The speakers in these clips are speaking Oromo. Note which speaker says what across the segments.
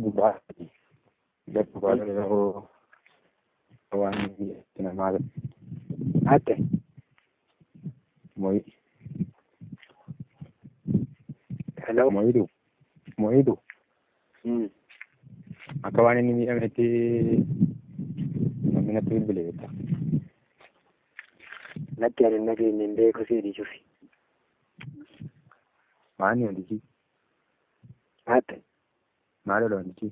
Speaker 1: gubbaatti gadi bu'aa yeroo waan namaa
Speaker 2: Ate.
Speaker 1: mo'i
Speaker 2: Hello.
Speaker 1: mo'itu akka waan inni miidhametti namni natti bilbilee jetta.
Speaker 2: Natti ani nageenye hin beeku siidhi cufi.
Speaker 1: Maanni wantichi?
Speaker 2: Ate.
Speaker 1: Maalidha wantichi?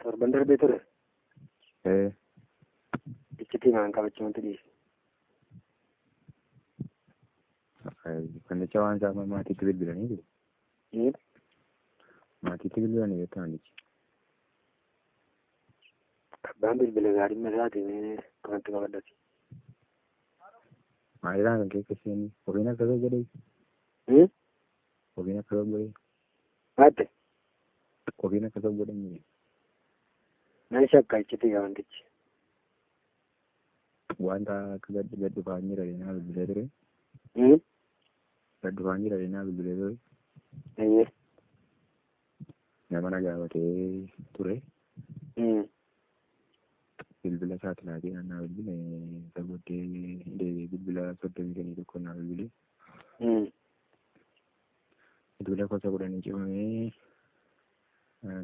Speaker 2: Torban darbee ture.
Speaker 1: Eh.
Speaker 2: Iccitii maan qabachuun dhiise.
Speaker 1: Kannicha waan isaa maatiitti bilbilanii jiru. Maatiitti bilbilanii jetta wantichi.
Speaker 2: Abbaan bilbila gaariin isaatiin kanatti qabadhati.
Speaker 1: Maalidhaan kan keessatti ofiin akkasoo godhee? Ofiin akkasoo godhee?
Speaker 2: Ate.
Speaker 1: Ofiin akkasoo godhanii?
Speaker 2: Nan shakka iccitii wantichi.
Speaker 1: Wanta akka gad dhufaan jira deenaa bilbilee ture. Gad dhufaan jira deenaa bilbilee ture.
Speaker 2: Eeyyee.
Speaker 1: Nama na gaafatee ture. Bilbila isaati laatee naannaa bilbile isa booddee bilbila 31 naa bilbile. Bilbila gosa 10 cimamee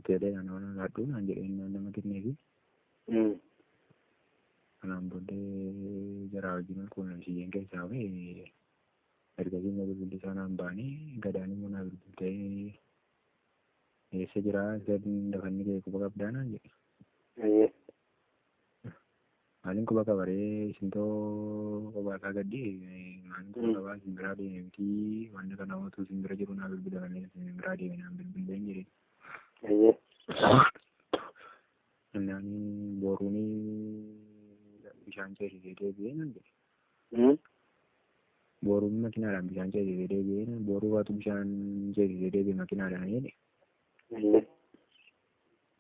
Speaker 1: teeleedhaan nama laadhu naan jedhee nama kenneefi. Kanaan booddee jara wajjin quunnamsiiseen keessaa ba'e ergasii immoo bilbilli isaa naan ba'anii gadaan immoo naa bilbiltee eessa jira lafanni kee quba qabdaa naan jedhe. Maalin quba qabaree isintoo qobaasaa gaddi maalin quba qabaa simbiraa deemee miti wanti kana mootuu simbira jiru naa bilbilamanii simbiraa deemee naan bilbileen jedhe. Naani boruuni bishaan ceesisee deebi'ee naan jedhe. Boruun makinaadhaan bishaan ceesisee deebi'ee boruu baatu bishaan ceesisee deebi'ee makinaadhaan jedhe.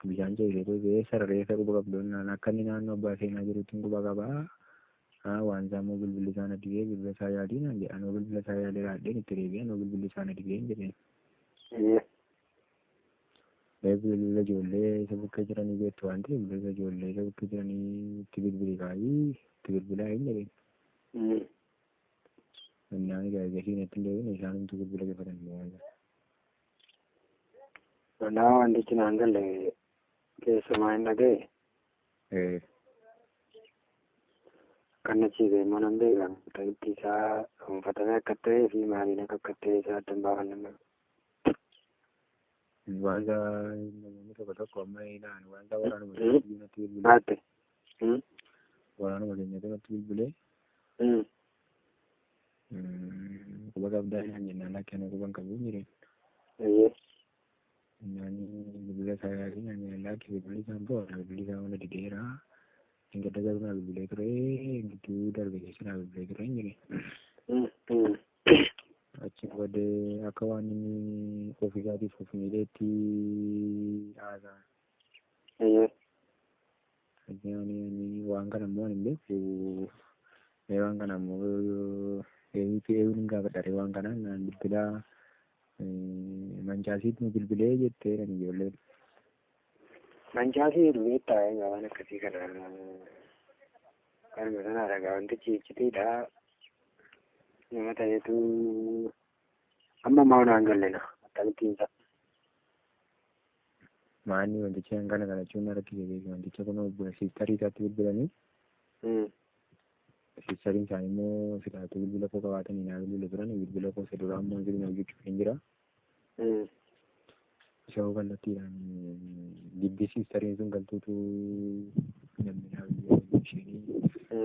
Speaker 1: Bishaan ceesisee deebi'ee sararee quba qabdoon akka inni naannoo abbaa seenaa jirutti quba qabaa. Waan isaa immoo bilbilli isaa na dhibee bilbila isaa yaadii naan jedha. Anoo bilbila isaa yaadee raadheen itti deebi'ee anoo bilbilli isaa na dhibee hin jedheen. Bilbila ijoollee isa bukkee jiranii beektu waan ta'eef bilbila ijoollee isa bukkee jiranii itti bilbilii kaayii itti bilbilaa hin jedheen. Innaan egaa eegasiin itti hin deebiin isaanumtu bilbila gafatanii.
Speaker 2: Naa wantichi naan galle keessumaa hin dhaga'e. Kan achiisee immoo nan beekan ta'itti isaa dhuunfatame akka ta'ee fi maaliin akka ta'e isaa addan baafanne.
Speaker 1: Wanta namoonni tokko amma ilaalan wanta waraanuma keenyatti bilbilee. Waraanuma keenyatti natti bilbilee. Quba qabdaa isaan jennaan lakkeen quban qabu jireen. Bilbila isaa yaadii naan lakkee bilbilli isaan bo'oodha bilbilli isaa wanta dideera. Ingedda garuu naa bilbilee ture gidduu darbe keessa naa bilbilee ture hin jireen. Achi booddee akka waan inni ofii isaatiif of miidheetti haasa'an. Waan kana immoo hin beeku. Waan kana immoo eeyyuu hin gaafadhare waan kanaan naan bilbila mancaasiitti nu bilbilee jetteedhaan ijoolleen.
Speaker 2: Mancaasii dubeettaa egaa waan akkasii kana kanuma sanaa dhagaa wantichi iccitiidha. Nama ta'eetu amma ammaa naan gallena akkamittiin isaa.
Speaker 1: Maanni wantichi kana kadhachuun rakkisee beeku wanticha kun siistarii isaatti bilbilanii. Siistariin isaanii immoo silaatu bilbila koo qabaatanii naa bilbila turan bilbila koo isa duraa immoo bilbila hojjechuuf hin jira. Isa hoo kallattiidhaan gibbii siistariin sun galtuutu namni naa bilbila isheenii.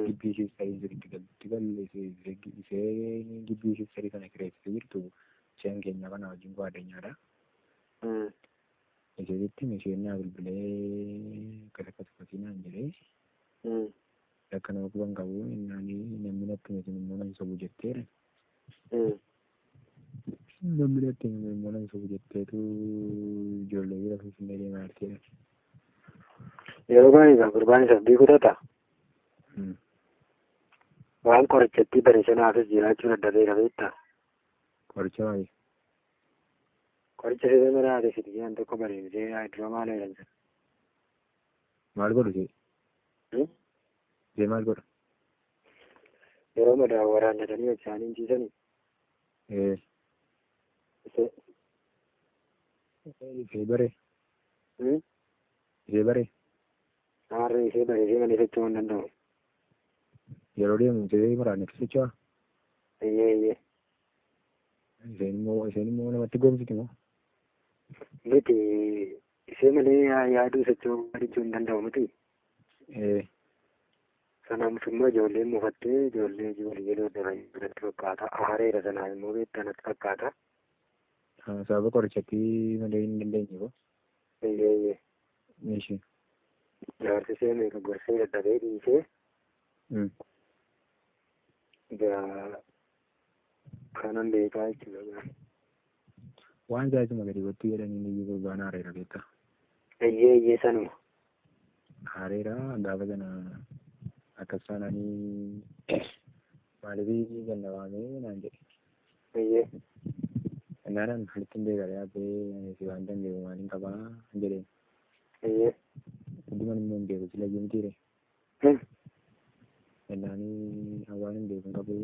Speaker 1: Gibbii siistariin sun itti galleessee gibbii siistarii kana kireessitee jirtu isheen keenya kana wajjin addunyaadha. Isheetti isheen naa bilbilee akkas naan jedhee akka nama quban qabu namni natti miti immoo nan sobu jetteedha. Namni natti immoo nan sobu jetteetu ijoollee bira finfinnee deemaa jirteedha.
Speaker 2: Yeroo baay'ee gurbaan isaaf beeku taata. Waan qorichatti bareechanaafis jiraachuun adda ta'e beektaa.
Speaker 1: Qoricha baay'ee.
Speaker 2: Qoricha siree maraa adeemsiti jedhan tokko bareedee diroo maal jedhamsa.
Speaker 1: Maal godhu see maal godhu?
Speaker 2: Yeroo madaa waraannatanii isaanii ciisanii.
Speaker 1: Ishee baree? Ishee baree?
Speaker 2: Namarree ishee bareedee malee socho'uu hin danda'u.
Speaker 1: Yeroo deemu ishee waraannatti socho'a?
Speaker 2: Eeyyee.
Speaker 1: Isheen immoo namatti goomsiti moo?
Speaker 2: Miti ishee malee yaaduu socho'uu hin danda'u miti. Sanaaf immoo ijoolleen mufattee ijoollee walii galuu irratti fakkaata. Aareera sanaa immoo beektaa natti fakkaata.
Speaker 1: Sababa qorichatti malee hin dandeenye moo?
Speaker 2: Eeyyee.
Speaker 1: Ishee.
Speaker 2: Jaarsi ishee meeqa gorsee dadhabee dhiisee. Kanan beekaa jechuudha.
Speaker 1: Waan jaajuma gadi wattuu jedhanii iyyuu gurbaan aareera beektaa?
Speaker 2: Eeyyee sanuma.
Speaker 1: Aareera gaafa sana akkas taananii maaliif ganna waamee naan jedhe.
Speaker 2: Eeyyee.
Speaker 1: Innaan halitti hin beekare yaabbee si waan dandeemu maaliin qabaa hin jedheen.
Speaker 2: Eeyyee.
Speaker 1: Hundumaan immoo hin beeku sila jiimtiire. Innaanii waan hin beeku hin qabu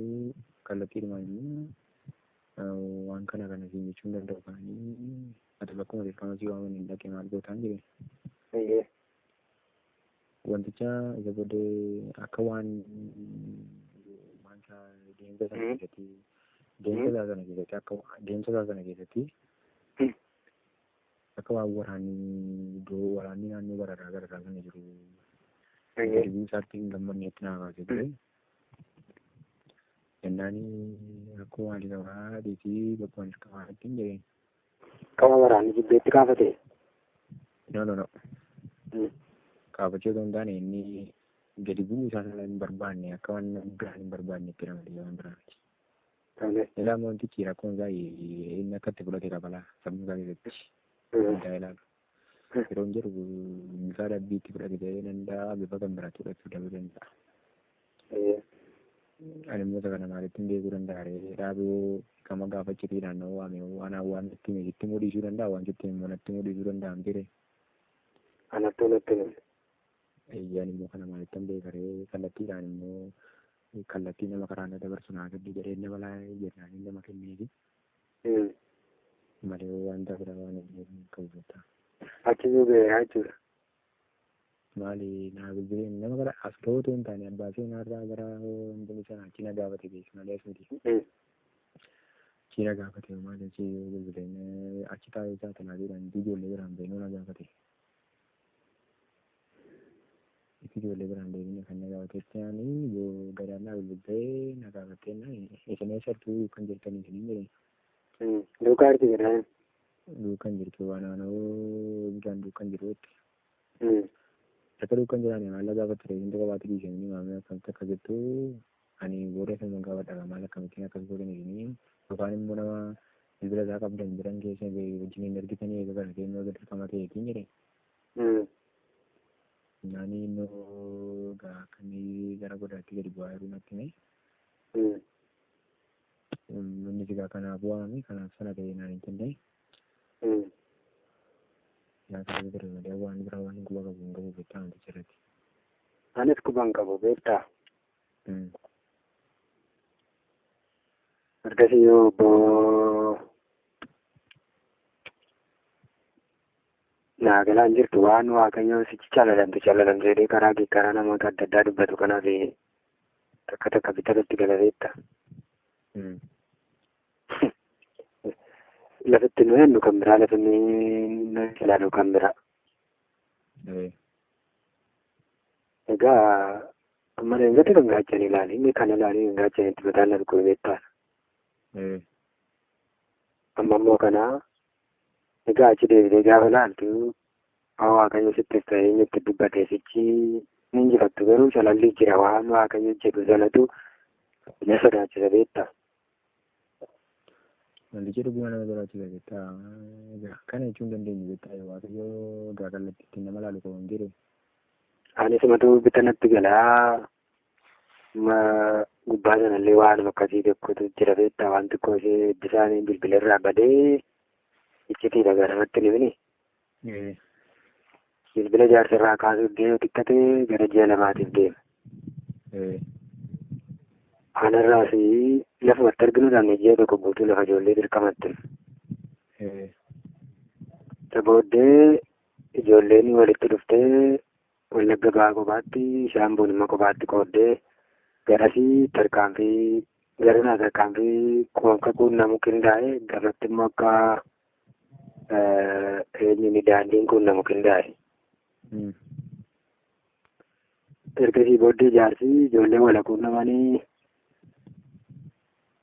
Speaker 1: kallattiidhumaan immoo waan kana siin jechuu hin danda'u kaanii ati bakkuma dirqama si waaman hin dhaqe maal gootaan jedhe.
Speaker 2: Eeyyee.
Speaker 1: Wanticha isa booddee akka waan wanta deemsa sana keessatti deemsa sana keessatti akka waan waraanni naannoo garaagaraa sana jiru deebii isaatti hin gammanneetti naa baasee ture. Jennaanii akkuma maalii qabaa dhiisii bakkuma dirqamaa ittiin jedheen.
Speaker 2: Qama waraanni jibbeetti kaafate.
Speaker 1: No. Kaafachuu osoo hin taane inni gadi bu'uu isaa sana hin barbaanne akka waan biraan hin barbaanne itti ramadee waan biraati. Ilaa wantichi rakkoon isaa inni akka itti fudhate qabala sammuu isaa keessatti addaa ilaalu. Yeroo hin jedhu bifa dabbii itti fudhate ta'ee danda'a bifa kan biraatti fudhachuu dhabuu danda'a. Ani immoo isa kana maalitti hin beekuu danda'a ree dhaabuu kama gaafachitii naannoo waan itti mudhiisuu danda'a waan itti natti mudhiisuu danda'a miti.
Speaker 2: Anatti.
Speaker 1: Eeyyaan immoo kana maalitti hin beekaree kallattiidhaan immoo kallattii nama karaa na dabarsu naa gaddi jedhee nama laayee jennaan nama kenneefi. Malee wanta bira waan hin qabu.
Speaker 2: Achi beekaa jechuudha.
Speaker 1: Maali naa bilbileen nama gara as ga'uutu hin taane abbaa seenaarraa gara hundumti sana achi na gaafate beeku malee as miti. Achi na gaafate maali achi bilbileen achi taa'ee isaa tanaatiin ijoollee biraan beenuu na gaafate. Ijoollee biraan deemnee kan na gaafatetti yoo gadaanaa bilbilee na gaafattee isin eessattuu kan jirtanii isin hin jedhee.
Speaker 2: Duukaa jirti jedhaan.
Speaker 1: Duukaan jirtu waan naannoo bishaan duukaan jiruutti. Akka duukaan jiraanii maal gaafatte reefinta qabaatu dhiisanii maamee akkamitti akka jettu ani booda sana gaafadha maal akkamittiin akkas godhanii yookaan immoo nama bilbila isaa qabdan jiran keessa wajjin hin argitanii eega kana kennuu dirqama ta'eetiin jedhe. Naanii innoo akkamii gara godaatti gadi bu'aa jiru natti mee. Inni sigaa kanaaf waame kanaaf sana ta'ee naan hin kennee. Nyaata bira malee waan biraa waan quba qabu hin qabu beektaa wanti jirratti.
Speaker 2: Anis quban qabu beektaa. Ergasii yoo naagalaan jirtu waan waaqayyoo sichi calalamtu jedhee karaa namoota adda addaa dubbatu kanaaf takka bitatti galateetta. Lafitti nu hennu kan biraa lafi nu ilaalu kan biraa. Egaa amma deemgatti kan gaachan ilaali inni kan ilaali kan gaachan itti bataan argu beektaa. Amma immoo kanaa egaa achi deebitee gaafa laaltu waaqayyo sitti ta'ee inni itti dubbatee sichi ni injifattu garuu calalli jira waan waaqayyo jedhu sanatu na sodaachisa beektaa.
Speaker 1: Wanti jedhu buna nama biraachisa beektaa. Kana jechuun dandeenyu beektaa waaqayyo gaa kallattiitti nama laalu qaban jedhe.
Speaker 2: Anis matuu bitanatti galaa gubbaa sanallee waan akkasii tokkotu jira beektaa waan xiqqoo ishee bishaan bilbilarraa badee iccitiidha garamatti ni bilbila jaarsirraa kaasuuf deemu xiqqatee gara ji'a lamaatiif deema. Anarraas lafumatti arginu dhabne ji'a tokko guutuu lafa ijoollee dirqamatti. Isa booddee ijoolleen walitti dhuftee Wallagga ba'aa kophaatti Shaambuun immoo kophaatti qooddee garasii tarkaanfii garanaa tarkaanfii akka quunnamu qindaa'e gamatti immoo akka eenyuun daandiin quunnamu qindaa'e. Ergasii booddee jaarsi ijoollee wal quunnamanii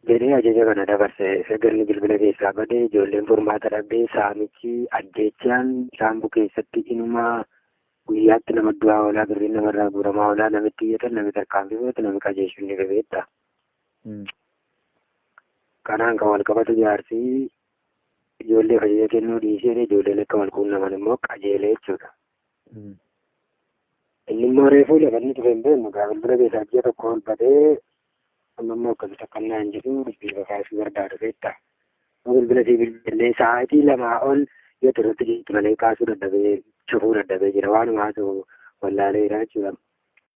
Speaker 2: jedhee ajaja kana dabarse. Sagalli bilbila keessaa badee ijoolleen furmaata dhabdee saamichi ajjeechaan Shaambuu keessatti inuma guyyaatti nama du'aa oolaa birriin namarraa guuramaa oolaa namitti iyyatan nami tarkaanfii fudhatu nami qajeelchuun ni gabeetta. Kanaan kan wal qabatu jaarsi ijoollee ajaja kennuu dhiisee ijoolleen akka wal quunnaman immoo qajeelee jechuudha. Inni immoo reefuu lafa inni tufe hin beeknu gaa bilbila keessaa ji'a tokko ol badee amma immoo akkasii takkannaa hin jiru bilbila kaasuu barbaadu feetta. Bilbila si bilbilee sa'aatii lamaa ol yoo turretti jirtu malee kaasuu dadhabee cufuu dadhabee jira waanuma haasa'u wallaalee jira jechuudha.